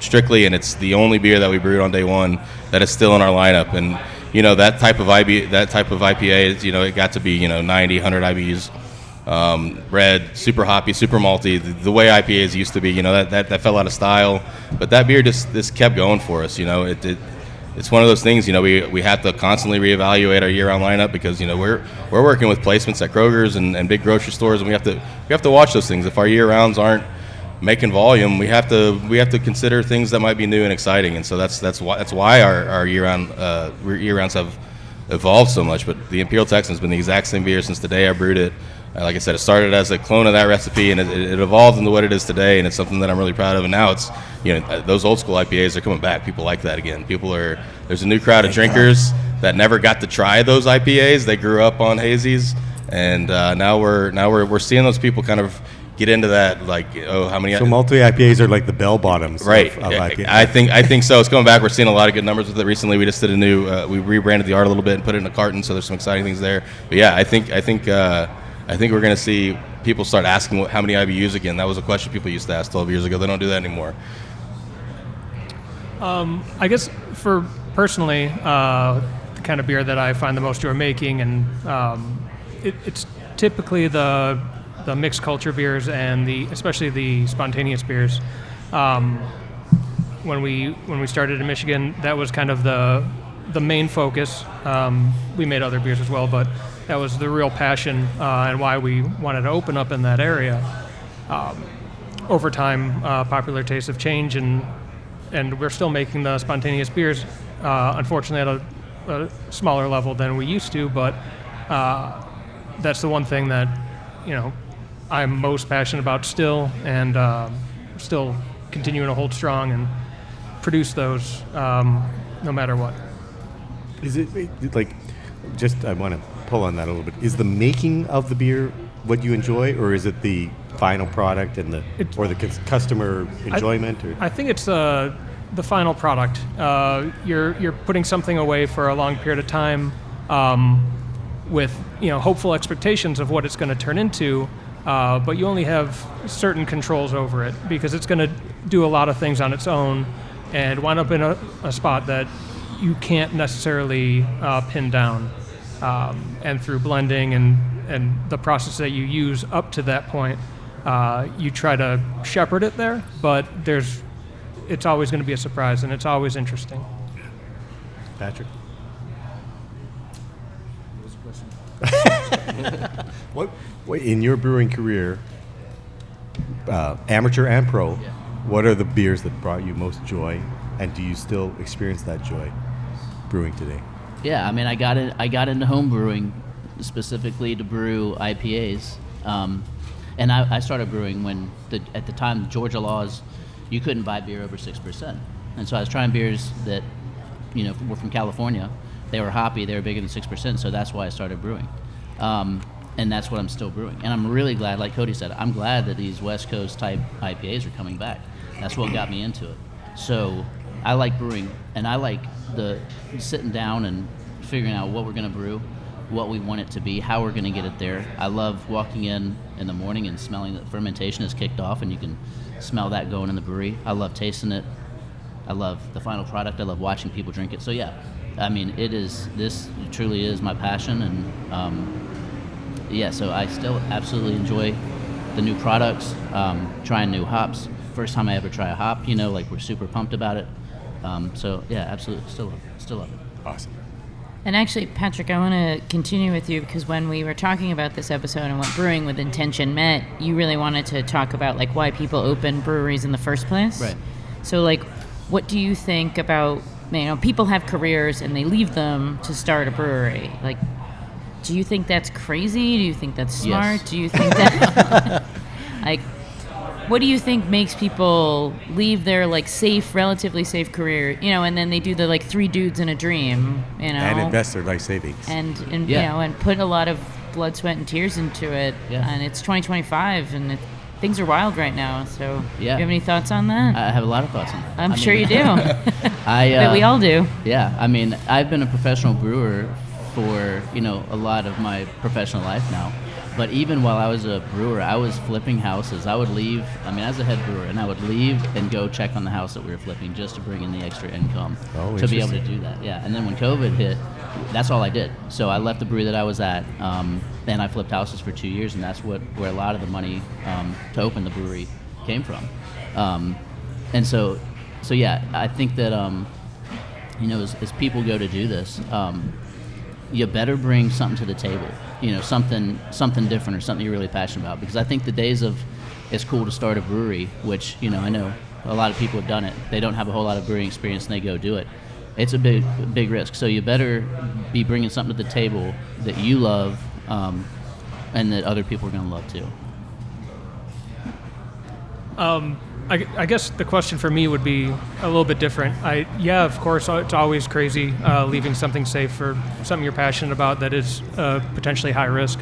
strictly, and it's the only beer that we brewed on day one that is still in our lineup. And that type of IPA, it got to be 90, 100 IBUs. Red, super hoppy, super malty, the way IPAs used to be. That fell out of style, but that beer just kept going for us. It's one of those things. We have to constantly reevaluate our year-round lineup because we're working with placements at Kroger's and big grocery stores, and we have to watch those things. If our year-rounds aren't making volume, we have to consider things that might be new and exciting. And so that's why our year-rounds have evolved so much. But the Imperial Texan's been the exact same beer since the day I brewed it. Like I said, it started as a clone of that recipe, and it evolved into what it is today, and it's something that I'm really proud of. And now it's, those old school IPAs are coming back. People like that again. There's a new crowd of drinkers that never got to try those IPAs. They grew up on hazies, and now we're seeing those people kind of get into that, how many? So multi IPAs are like the bell bottoms, right? Of IPA. I think so. It's coming back. We're seeing a lot of good numbers with it recently. We just did we rebranded the art a little bit and put it in a carton, so there's some exciting things there. But yeah, I think we're going to see people start asking how many IBUs again. That was a question people used to ask 12 years ago. They don't do that anymore. I guess for personally, the kind of beer that I find the most joy making, and it's typically the mixed culture beers and especially the spontaneous beers. When we started in Michigan, that was kind of the main focus. We made other beers as well, but that was the real passion and why we wanted to open up in that area. Over time, popular tastes have changed, and we're still making the spontaneous beers, unfortunately at a smaller level than we used to, but that's the one thing that I'm most passionate about still, and still continuing to hold strong and produce those no matter what. Is it I want to pull on that a little bit. Is the making of the beer what you enjoy, or is it the final product and the customer enjoyment? I think it's the final product. You're putting something away for a long period of time with hopeful expectations of what it's going to turn into, but you only have certain controls over it because it's going to do a lot of things on its own and wind up in a spot that you can't necessarily pin down. And through blending and the process that you use up to that point, you try to shepherd it there, but it's always going to be a surprise, and it's always interesting. Patrick? What in your brewing career, amateur and pro, what are the beers that brought you most joy, and do you still experience that joy brewing today? Yeah, I mean, I got into home brewing specifically to brew IPAs, and I started brewing when at the time Georgia laws, you couldn't buy beer over 6%, and so I was trying beers that were from California. They were hoppy, they were bigger than 6%, so that's why I started brewing, and that's what I'm still brewing. And I'm really glad, like Cody said, I'm glad that these West Coast type IPAs are coming back. That's what got me into it. So I like brewing, and I like the sitting down and figuring out what we're going to brew, what we want it to be, how we're going to get it there. I love walking in the morning and smelling that fermentation has kicked off, and you can smell that going in the brewery. I love tasting it. I love the final product. I love watching people drink it. So yeah, I mean, this truly is my passion, and so I still absolutely enjoy the new products, trying new hops. First time I ever try a hop, we're super pumped about it. So yeah, absolutely, still love it. Awesome. And actually, Patrick, I want to continue with you because when we were talking about this episode and what Brewing with Intention meant, you really wanted to talk about why people open breweries in the first place. Right. So what do you think about, people have careers and they leave them to start a brewery. Do you think that's crazy? Do you think that's smart? Yes. Do you think that what do you think makes people leave their relatively safe career, and then they do the 3 dudes in a dream, and invest their life savings, and and put a lot of blood, sweat, and tears into it. Yeah. And it's 2025, and things are wild right now. So, Yeah. do you have any thoughts on that? I have a lot of thoughts on that. I'm sure you do. But we all do. Yeah, I mean, I've been a professional brewer for a lot of my professional life now, But even while I was a brewer, I was flipping houses. I would leave, as a head brewer, and I would leave and go check on the house that we were flipping just to bring in the extra income to be able to do that. Yeah, and then when COVID hit, that's all I did. So I left the brewery that I was at, and I flipped houses for 2 years, and that's where a lot of the money to open the brewery came from. And so yeah, I think that, as people go to do this, you better bring something to the table, something different or something you're really passionate about. Because I think the days of it's cool to start a brewery, which, I know a lot of people have done it. They don't have a whole lot of brewing experience and they go do it. It's a big risk. So you better be bringing something to the table that you love and that other people are going to love too. I guess the question for me would be a little bit different. Of course, it's always crazy leaving something safe for something you're passionate about that is potentially high risk.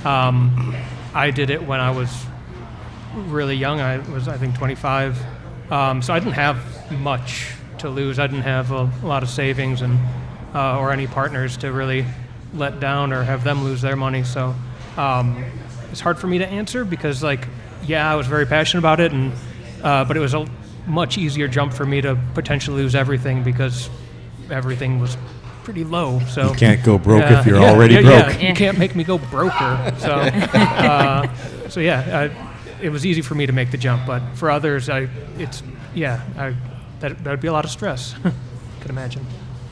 I did it when I was really young. I was, I think, 25. So I didn't have much to lose. I didn't have a lot of savings and or any partners to really let down or have them lose their money. So it's hard for me to answer because, I was very passionate about it, and but it was a much easier jump for me to potentially lose everything because everything was pretty low. So you can't go broke if you're already broke. You can't make me go broker. So, it was easy for me to make the jump. But for others, that would be a lot of stress. Could imagine.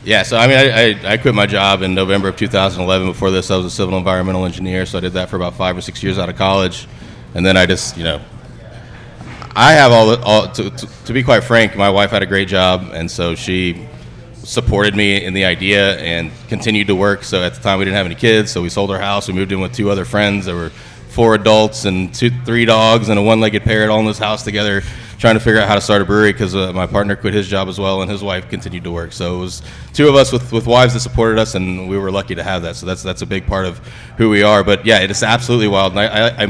Yeah, so I quit my job in November of 2011. Before this, I was a civil environmental engineer, so I did that for about 5 or 6 years out of college, and then I just, I have to be quite frank, my wife had a great job, and so she supported me in the idea and continued to work. So at the time we didn't have any kids, so we sold our house. We moved in with 2 other friends. There were 4 adults and 3 dogs and a 1-legged parrot all in this house together, trying to figure out how to start a brewery because my partner quit his job as well, and his wife continued to work. So it was 2 of us with wives that supported us, and we were lucky to have that. So that's a big part of who we are. But yeah, it is absolutely wild. And I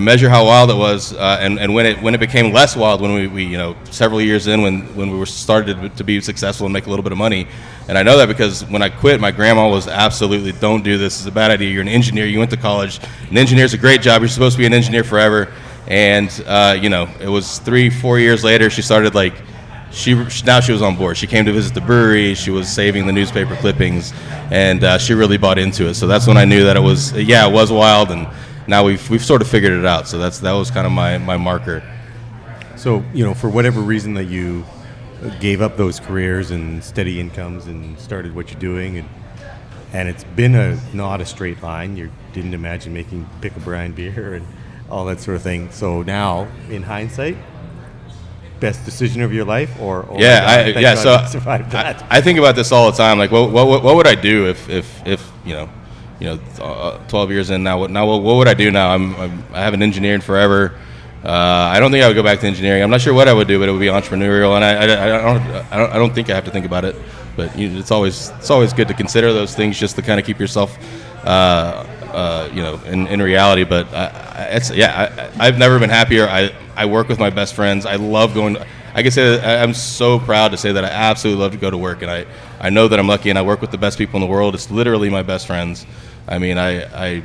measure how wild it was, and when it became less wild, when we several years in, when we were started to be successful and make a little bit of money. And I know that because when I quit, my grandma was absolutely, don't do this. It's a bad idea. You're an engineer. You went to college. An engineer's a great job. You're supposed to be an engineer forever. And it was 3-4 years later, she started she was on board. She came to visit the brewery. She was saving the newspaper clippings, and she really bought into it. So that's when I knew that it was wild, and now we've sort of figured it out. So that was kind of my marker. So, for whatever reason that you gave up those careers and steady incomes and started what you're doing, and it's been not a straight line. You didn't imagine making pickle brine beer and all that sort of thing. So now, in hindsight, best decision of your life, or So survived that. I think about this all the time. Like, what would I do if 12 years in now? What would I do now? I haven't engineered forever. I don't think I would go back to engineering. I'm not sure what I would do, but it would be entrepreneurial. And I don't think I have to think about it. But it's always good to consider those things just to kind of keep yourself, in reality. But I've never been happier. I work with my best friends. I love going. I can say that I'm so proud to say that I absolutely love to go to work, and I know that I'm lucky, and I work with the best people in the world. It's literally my best friends. I mean, I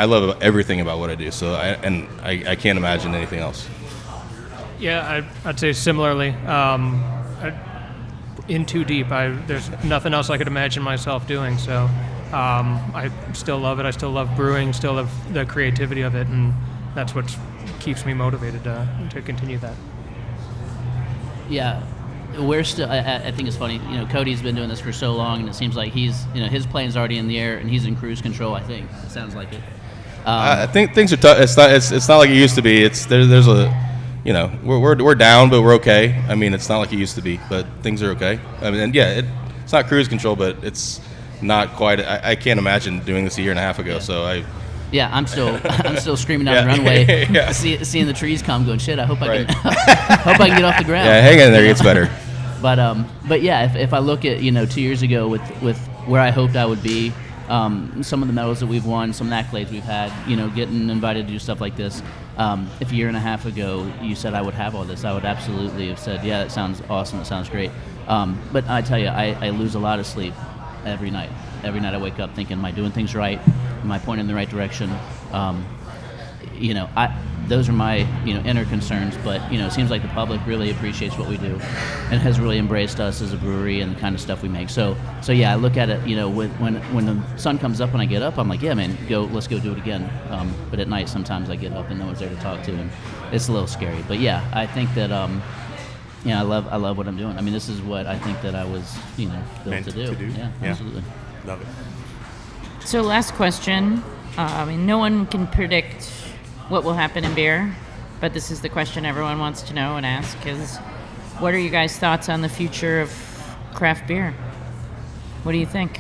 love everything about what I do. So I can't imagine anything else. Yeah, I'd say similarly. In too deep, there's nothing else I could imagine myself doing. So I still love it. I still love brewing. Still love the creativity of it, and that's what keeps me motivated to continue that. Yeah, we're still. I think it's funny. Cody's been doing this for so long, and it seems like he's. His plane's already in the air, and he's in cruise control. I think it sounds like it. I think things are tough. It's not like it used to be. There's a. We're down, but we're okay. I mean, it's not like it used to be, but things are okay. I mean, and it's not cruise control, but it's not quite. I can't imagine doing this a year and a half ago. Yeah. So I'm still screaming down the runway, seeing the trees come, going, shit. I hope I can get off the ground. Yeah, hang in there, it gets better. But yeah, if I look at 2 years ago with where I hoped I would be, some of the medals that we've won, some accolades we've had, getting invited to do stuff like this. If a year and a half ago you said I would have all this, I would absolutely have said, yeah, that sounds awesome, that sounds great. But I tell you, I lose a lot of sleep every night. Every night I wake up thinking, am I doing things right? Am I pointing in the right direction? Those are my inner concerns, but it seems like the public really appreciates what we do and has really embraced us as a brewery and the kind of stuff we make. So yeah, I look at it, when the sun comes up and I get up, I'm like, yeah, man, let's go do it again. But at night, sometimes I get up and no one's there to talk to, and it's a little scary. But yeah, I think that I love what I'm doing. I mean, this is what I think that I was built to do. Yeah, absolutely. Love it. So last question. No one can predict what will happen in beer, but this is the question everyone wants to know and ask is, what are you guys' thoughts on the future of craft beer? What do you think?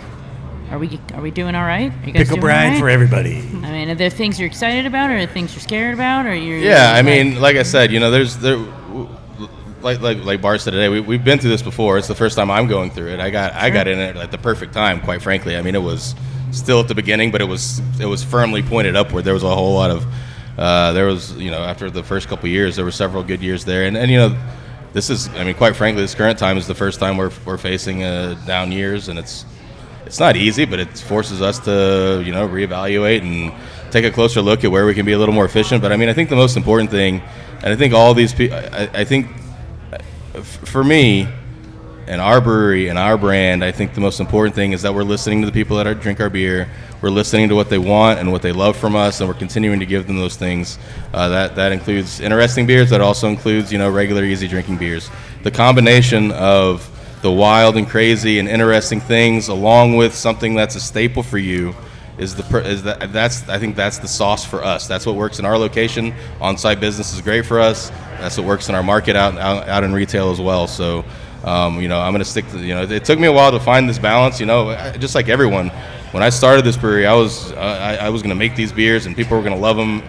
Are we doing all right? Are you guys Pickle doing brine all right? for everybody. I mean, are there things you're excited about, or are there things you're scared about, or you're? Yeah, I mean, like I said, like Bar said today, we've been through this before. It's the first time I'm going through it. I got in it at the perfect time, quite frankly. I mean, it was still at the beginning, but it was firmly pointed upward. There was a whole lot of after the first couple of years, there were several good years there, and this is, I mean, quite frankly, this current time is the first time we're facing down years, and it's not easy, but it forces us to reevaluate and take a closer look at where we can be a little more efficient. But I mean, I think the most important thing, and I think all these people, I think for me and our brewery and our brand, I think the most important thing is that we're listening to the people that drink our beer. We're listening to what they want and what they love from us, and we're continuing to give them those things. That includes interesting beers. That also includes, regular, easy drinking beers. The combination of the wild and crazy and interesting things, along with something that's a staple for you, I think that's the sauce for us. That's what works in our location. On-site business is great for us. That's what works in our market out in retail as well. So, I'm going to stick to. It took me a while to find this balance. Just like everyone. When I started this brewery, I was going to make these beers, and people were going to love them,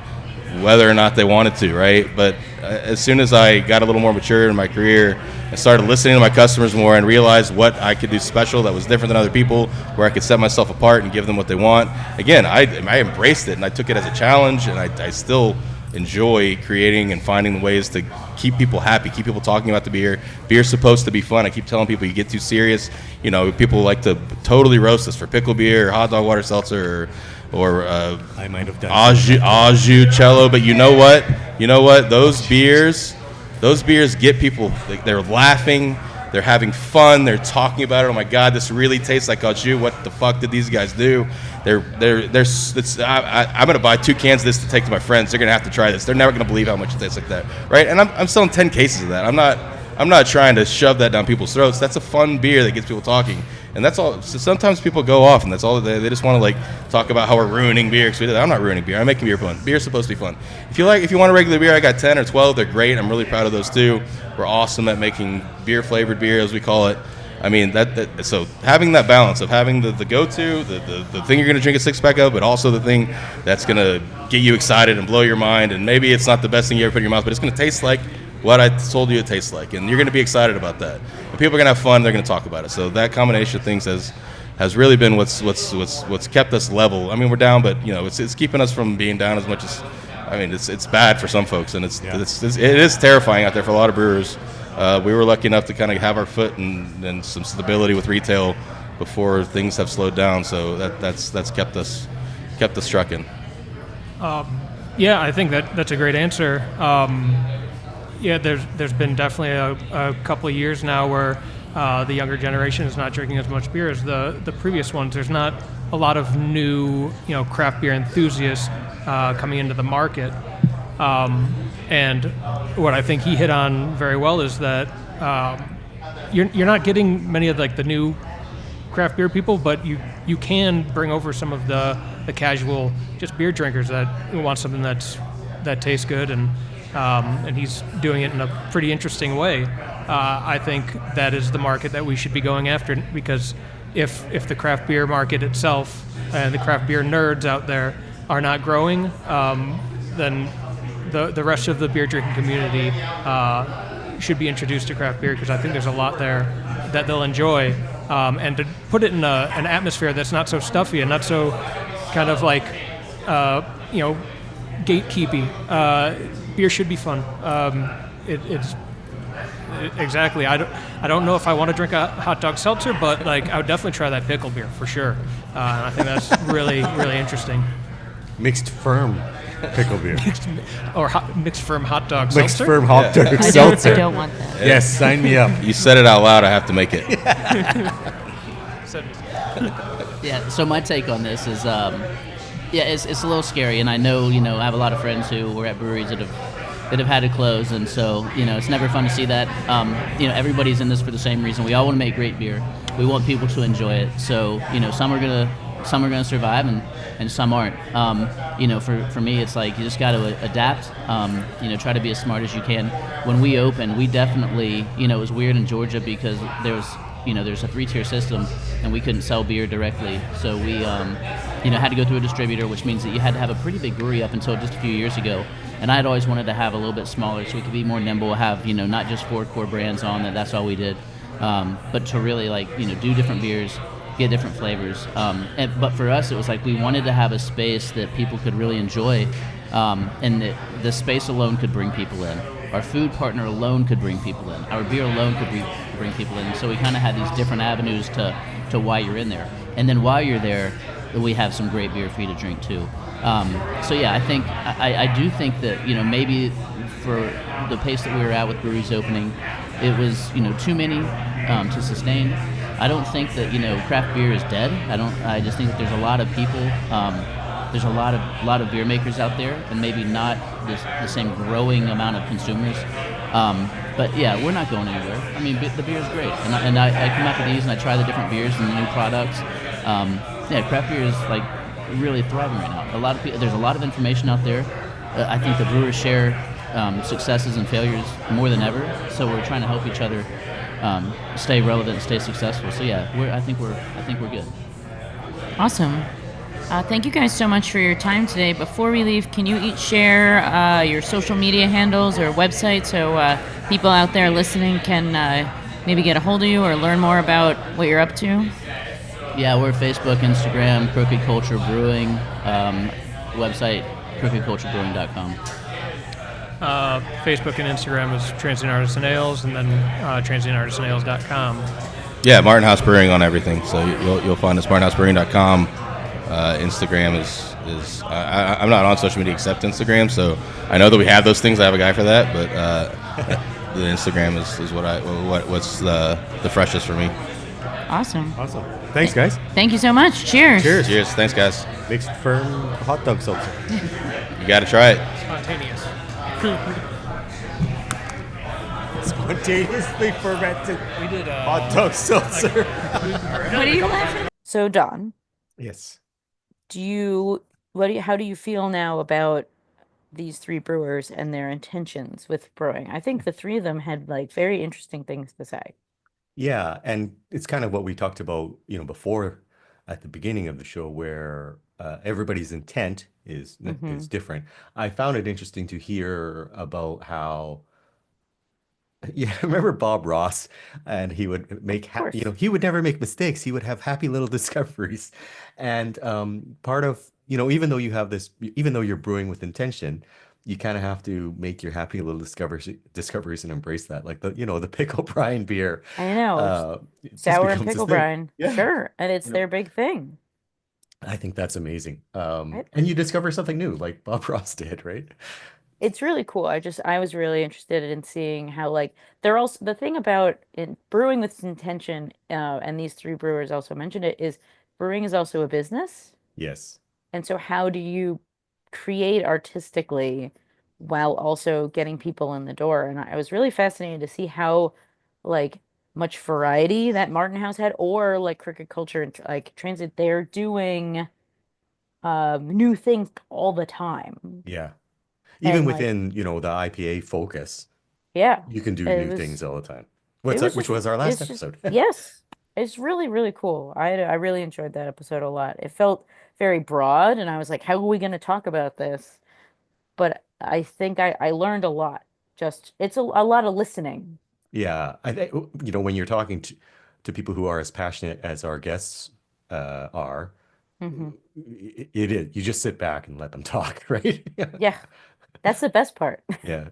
whether or not they wanted to, right? But as soon as I got a little more mature in my career, I started listening to my customers more and realized what I could do special that was different than other people, where I could set myself apart and give them what they want. Again, I embraced it, and I took it as a challenge, and I still enjoy creating and finding ways to keep people happy, keep people talking about the beer. Beer's supposed to be fun. I keep telling people, you get too serious. People like to totally roast us for pickle beer or hot dog water seltzer or I might have done au jus cello. But you know what? Those beers get people. They're laughing. They're having fun. They're talking about it. Oh my God, this really tastes like au jus. What the fuck did these guys do? I'm gonna buy 2 cans of this to take to my friends. They're gonna have to try this. They're never gonna believe how much it tastes like that, right? And I'm selling 10 cases of that. I'm not trying to shove that down people's throats. That's a fun beer that gets people talking, and that's all. So sometimes people go off, and that's all they just want to talk about how we're ruining beer. I'm not ruining beer. I'm making beer fun. Beer's supposed to be fun. If you want a regular beer, I got 10 or 12. They're great. I'm really proud of those too. We're awesome at making beer flavored beer, as we call it. I mean, so having that balance of having the go-to, the thing you're going to drink a six-pack of, but also the thing that's going to get you excited and blow your mind, and maybe it's not the best thing you ever put in your mouth, but it's going to taste like what I told you it tastes like, and you're going to be excited about that. And people are going to have fun, they're going to talk about it. So that combination of things has really been what's kept us level. I mean, we're down, but it's keeping us from being down as much as, I mean, it's bad for some folks, and it is terrifying out there for a lot of brewers. We were lucky enough to kind of have our foot and some stability with retail before things have slowed down. So that's kept us trucking. Yeah, I think that's a great answer. Yeah, there's been definitely a couple of years now where the younger generation is not drinking as much beer as the previous ones. There's not a lot of new craft beer enthusiasts coming into the market. And what I think he hit on very well is that you're not getting many of the new craft beer people, but you can bring over some of the casual just beer drinkers that want something that tastes good, and he's doing it in a pretty interesting way. I think that is the market that we should be going after, because if the craft beer market itself and the craft beer nerds out there are not growing, then the rest of the beer drinking community should be introduced to craft beer, because I think there's a lot there that they'll enjoy, and to put it in an atmosphere that's not so stuffy and not so kind of gatekeepy. Beer should be fun. It's exactly. I don't know if I want to drink a hot dog seltzer, but I would definitely try that pickle beer for sure. And I think that's really, really interesting. Mixed firm pickle beer. Or mixed firm hot dog Mixed seltzer. firm hot dog I seltzer. don't want that. Yes, sign me up. You said it out loud. I have to make it. Yeah. So my take on this is, it's a little scary, and I know I have a lot of friends who were at breweries that have had to close, and so it's never fun to see that. Everybody's in this for the same reason. We all want to make great beer. We want people to enjoy it. So some are gonna survive, and some aren't. For me, it's like you just got to adapt. Try to be as smart as you can. When we opened, we definitely it was weird in Georgia because there's a 3-tier system, and we couldn't sell beer directly. So we had to go through a distributor, which means that you had to have a pretty big brewery up until just a few years ago. And I'd always wanted to have a little bit smaller so we could be more nimble, have not just 4 core brands on that's all we did, but to really do different beers, get different flavors. But for us, it was like we wanted to have a space that people could really enjoy, and that the space alone could bring people in. Our food partner alone could bring people in. Our beer alone could bring people in. So we kind of had these different avenues to why you're in there. And then while you're there, we have some great beer for you to drink too. I think I do think that maybe for the pace that we were at with breweries opening, it was too many to sustain. I don't think that craft beer is dead. I just think that there's a lot of people. There's a lot of beer makers out there, and maybe not the same growing amount of consumers. But yeah, we're not going anywhere. I mean, the beer is great, and I come out to these and I try the different beers and the new products. Craft beer is like really thriving right now. There's a lot of information out there. I think the brewers share successes and failures more than ever. So we're trying to help each other stay relevant and stay successful. So yeah, I think we're good. Awesome. Thank you guys so much for your time today. Before we leave, can you each share your social media handles or website so people out there listening can maybe get a hold of you or learn more about what you're up to? Yeah, we're Facebook, Instagram, Crooked Culture Brewing, website, crookedculturebrewing.com. Facebook and Instagram is Transient Artisan Ales, and then transientartisanales.com. Yeah, Martin House Brewing on everything. So you'll find us martinhousebrewing.com. Instagram is I'm not on social media except Instagram, so I know that we have those things. I have a guy for that, but the Instagram is what's the freshest for me. Awesome. Thanks, guys. Thank you so much. Cheers. Cheers. Thanks, guys. Mixed firm hot dog seltzer. You got to try it. Spontaneous. Spontaneously fermented We did hot dog seltzer. What are you laughing at? So Don, Yes. how do you feel now about these 3 brewers and their intentions with brewing? I think the 3 of them had like very interesting things to say. Yeah, and it's kind of what we talked about, before at the beginning of the show, where everybody's intent is different. I found it interesting to hear about how, remember Bob Ross, and he would make, Of course. he would never make mistakes. He would have happy little discoveries, and part of, even though you have this, even though you're brewing with intention, you kind of have to make your happy little discoveries and embrace that. Like the pickle brine beer. I know. It just Sour and becomes this pickle thing. brine. Yeah. Sure. And it's their big thing. I think that's amazing. Right. And you discover something new, like Bob Ross did, right? It's really cool. I was really interested in seeing how like they're also the thing about brewing with intention, and these 3 brewers also mentioned it, is brewing is also a business. Yes. And so how do you create artistically while also getting people in the door? And I was really fascinated to see how like much variety that Martin House had, or like Cricket Culture and like Transit, they're doing new things all the time. Yeah. Even And like, within, the IPA focus, yeah, you can do it new was things all the time. it was Which just was our last it's just episode. yes, it's really really cool. I really enjoyed that episode a lot. It felt very broad, and I was like, how are we going to talk about this? But I think I learned a lot. Just it's a lot of listening. Yeah. I think, when you're talking to people who are as passionate as our guests are, Hmm. it is. You just sit back and let them talk, right? Yeah, that's the best part. Yeah.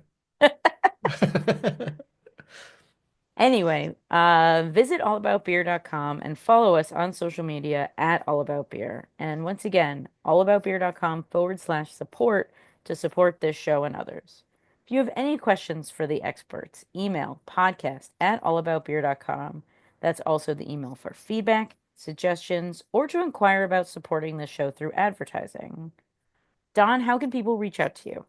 Anyway, visit allaboutbeer.com and follow us on social media at allaboutbeer. And once again, allaboutbeer.com/support to support this show and others. If you have any questions for the experts, email podcast@allaboutbeer.com. That's also the email for feedback, suggestions, or to inquire about supporting the show through advertising. Don, how can people reach out to you?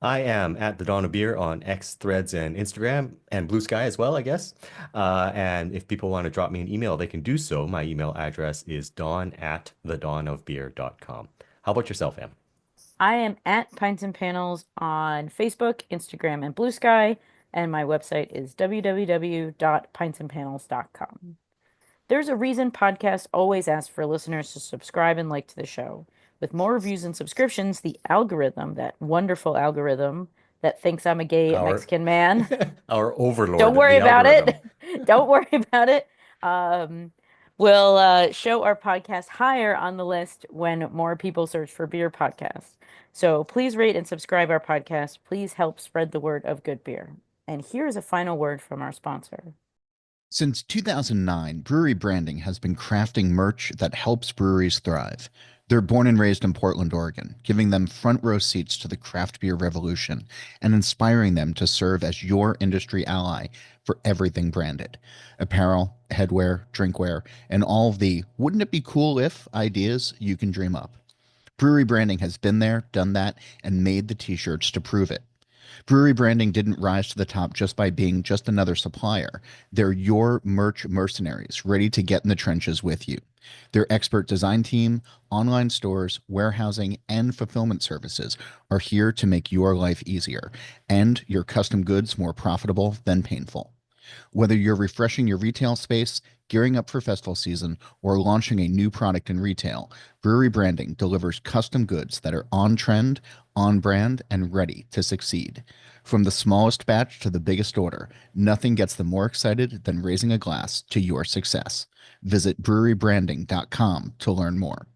I am at the Dawn of Beer on X, Threads, and Instagram, and Blue Sky as well, I guess. And if people want to drop me an email, they can do so. My email address is dawn@thedawnofbeer.com. How about yourself, Em? I am at Pints and Panels on Facebook, Instagram, and Blue Sky, and my website is www.pintsandpanels.com. There's a reason podcasts always ask for listeners to subscribe and like to the show. With more reviews and subscriptions, the algorithm, that wonderful algorithm that thinks I'm a gay Our Mexican man, our overlord, don't worry the about algorithm. it. Don't worry about it. Will show our podcast higher on the list when more people search for beer podcasts. So please rate and subscribe our podcast. Please help spread the word of good beer. And here's a final word from our sponsor. Since 2009, Brewery Branding has been crafting merch that helps breweries thrive. They're born and raised in Portland, Oregon, giving them front row seats to the craft beer revolution and inspiring them to serve as your industry ally for everything branded. Apparel, headwear, drinkware, and all of the wouldn't it be cool if ideas you can dream up. Brewery Branding has been there, done that, and made the t-shirts to prove it. Brewery Branding didn't rise to the top just by being just another supplier. They're your merch mercenaries, ready to get in the trenches with you. Their expert design team, online stores, warehousing, and fulfillment services are here to make your life easier and your custom goods more profitable than painful. Whether you're refreshing your retail space, gearing up for festival season, or launching a new product in retail, Brewery Branding delivers custom goods that are on trend, on brand, and ready to succeed. From the smallest batch to the biggest order, nothing gets them more excited than raising a glass to your success. Visit brewerybranding.com to learn more.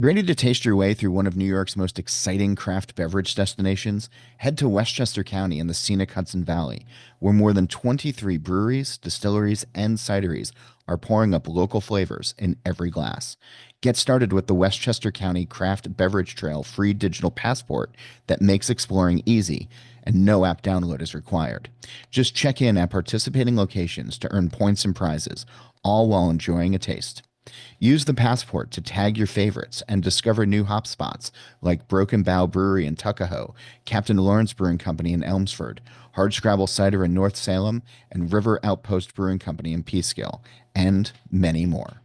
Ready to taste your way through one of New York's most exciting craft beverage destinations? Head to Westchester County in the scenic Hudson Valley, where more than 23 breweries, distilleries, and cideries are pouring up local flavors in every glass. Get started with the Westchester County Craft Beverage Trail free digital passport that makes exploring easy, and no app download is required. Just check in at participating locations to earn points and prizes, all while enjoying a taste. Use the passport to tag your favorites and discover new hop spots like Broken Bow Brewery in Tuckahoe, Captain Lawrence Brewing Company in Elmsford, Hardscrabble Cider in North Salem, and River Outpost Brewing Company in Peekskill, and many more.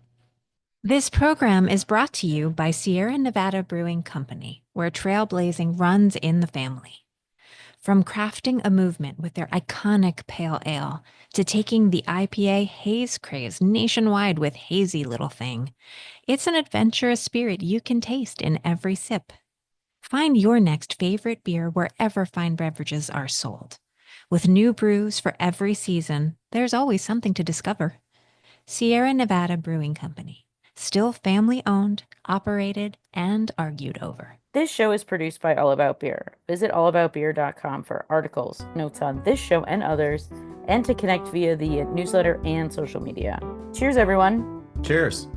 This program is brought to you by Sierra Nevada Brewing Company, where trailblazing runs in the family. From crafting a movement with their iconic pale ale to taking the IPA haze craze nationwide with Hazy Little Thing, it's an adventurous spirit you can taste in every sip. Find your next favorite beer wherever fine beverages are sold. With new brews for every season, there's always something to discover. Sierra Nevada Brewing Company, still family-owned, operated, and argued over. This show is produced by All About Beer. Visit allaboutbeer.com for articles, notes on this show and others, and to connect via the newsletter and social media. Cheers, everyone. Cheers.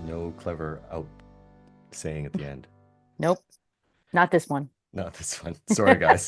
No clever out saying at the end. Nope, not this one. No, this one. Sorry, guys.